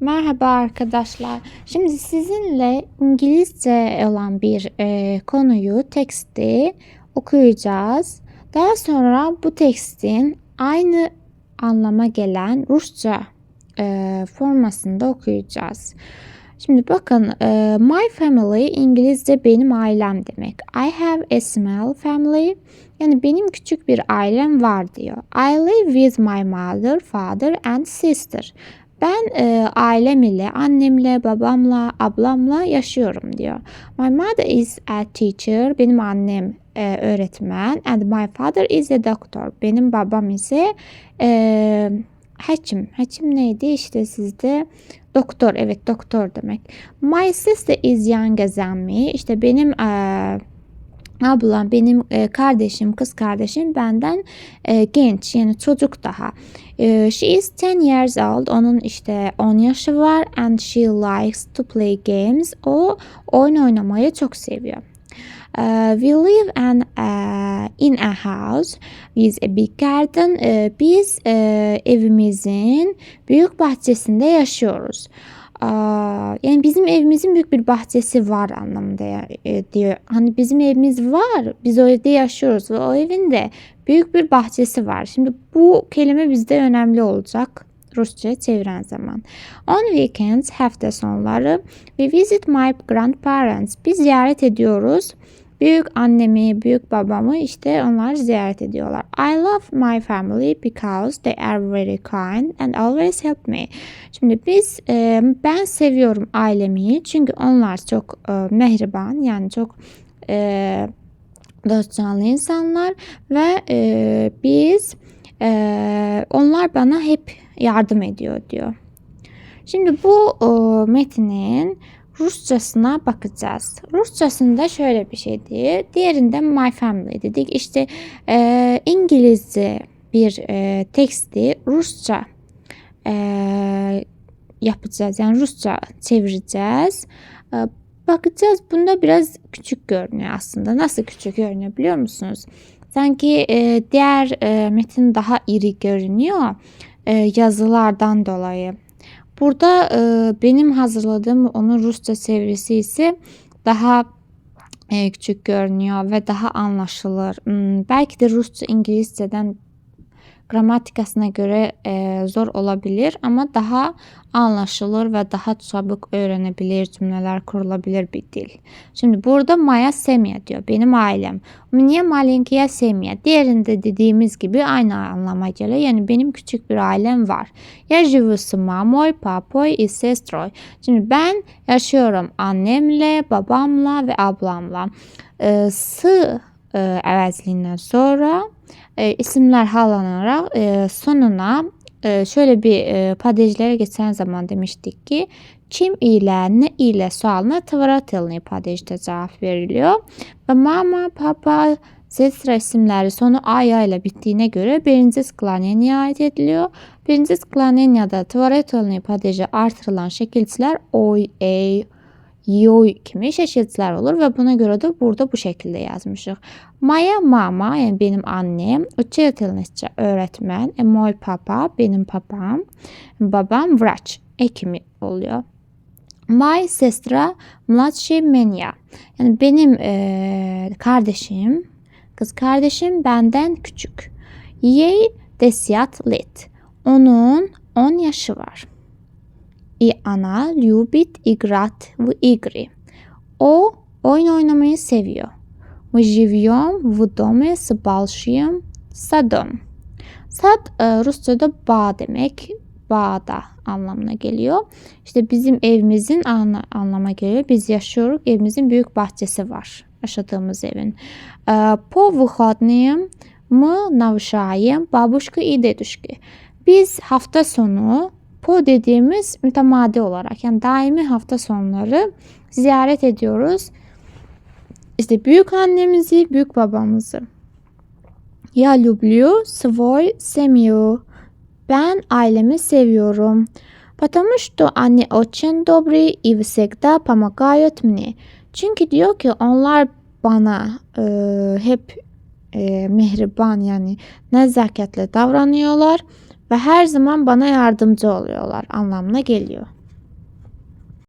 Merhaba arkadaşlar. Şimdi sizinle İngilizce olan bir konuyu, teksti okuyacağız. Daha sonra bu tekstin aynı anlama gelen Rusça formasında okuyacağız. Şimdi bakın, my family İngilizce benim ailem demek. I have a small family. Yani benim küçük bir ailem var diyor. I live with my mother, father and sister. Ben ailem ile, annemle, babamla, ablamla yaşıyorum diyor. My mother is a teacher. Benim annem öğretmen. And my father is a doctor. Benim babam ise hekim. Hekim neydi işte sizde? Doktor. Evet, doktor demek. My sister is younger than me. İşte benim ablam, benim kardeşim, kız kardeşim benden genç, yani çocuk daha. She is 10 years old. Onun işte 10 yaşı var. And she likes to play games. O oyun oynamayı çok seviyor. We live in a house with a big garden. Biz evimizin büyük bahçesinde yaşıyoruz. Yani bizim evimizin büyük bir bahçesi var anlamında diyor. Hani bizim evimiz var, biz o evde yaşıyoruz ve o evin de büyük bir bahçesi var. Şimdi bu kelime bizde önemli olacak Rusça'ya çeviren zaman. On weekends, hafta sonları, we visit my grandparents. Biz ziyaret ediyoruz. Büyük annemi, büyük babamı işte onlar ziyaret ediyorlar. I love my family because they are very kind and always help me. Şimdi ben seviyorum ailemi çünkü onlar çok mehriban, yani çok dost canlı insanlar ve onlar bana hep yardım ediyor diyor. Şimdi bu metnin Rusçasına bakacağız. Rusçasında şöyle bir şeydi. Diğerinde my family dedik. İşte İngilizce bir teksti Rusça yapacağız. Yani Rusça çevireceğiz. Bakacağız. Bunda biraz küçük görünüyor aslında. Nasıl küçük görünüyor biliyor musunuz? Sanki diğer metin daha iri görünüyor yazılardan dolayı. Burada benim hazırladığım onun Rusça çevirisi ise daha küçük görünüyor ve daha anlaşılır. Belki de Rusça İngilizceden gramatikasına göre zor olabilir ama daha anlaşılır ve daha çabuk öğrenebilir, cümleler kurulabilir bir dil. Şimdi burada moya semya diyor. Benim ailem. Мне маленькая семья. Diğerinde dediğimiz gibi aynı anlama geliyor. Yani benim küçük bir ailem var. Я живу с мамой, папой и сестрой. Şimdi ben yaşıyorum annemle, babamla ve ablamla. S əvəzliyindən sonra isimler hallanarak sonuna şöyle bir padejlere geçen zaman demiştik ki kim ile ne ile sualına tvaratilni padejde cevap veriliyor. Ve mama, papa, sestra isimleri sonu aya ile bittiğine göre birinci sklaniyaya ait ediliyor. Birinci sklaniyada tvaratilni padeje artırılan şekilçiler oy, ey, yoy kimi şəkilçilər olur və buna görə də burada bu şəkildə yazmışıq. Moya mama, yəni benim annem, учительница öğretmen, moj papa benim papam, babam vraç hekimi oluyor. My sestra mladшая меня. Yani benim kardeşim, kız kardeşim benden küçük. Ей 10 лет. Onun 10 yaşı var. И она любит играть в игры. O oyun oynamayı seviyor. Мы живем в доме с большим садом. Sad Rusça'da bağ demek. Bağda anlamına geliyor. İşte bizim evimizin anlama geliyor. Biz yaşıyoruz. Evimizin büyük bahçesi var. Yaşadığımız evin. По выходным мы навещаем бабушку и дедушку. Biz hafta sonu po dediğimiz mütemadi olarak, yani daimi hafta sonları ziyaret ediyoruz. İşte büyük annemizi, büyük babamızı. Я люблю свою семью. Ben ailemi seviyorum. Потому что они очень добрые и всегда помогают мне. Çünkü diyor ki onlar bana hep mehriban, yani nezaketli davranıyorlar ve her zaman bana yardımcı oluyorlar anlamına geliyor.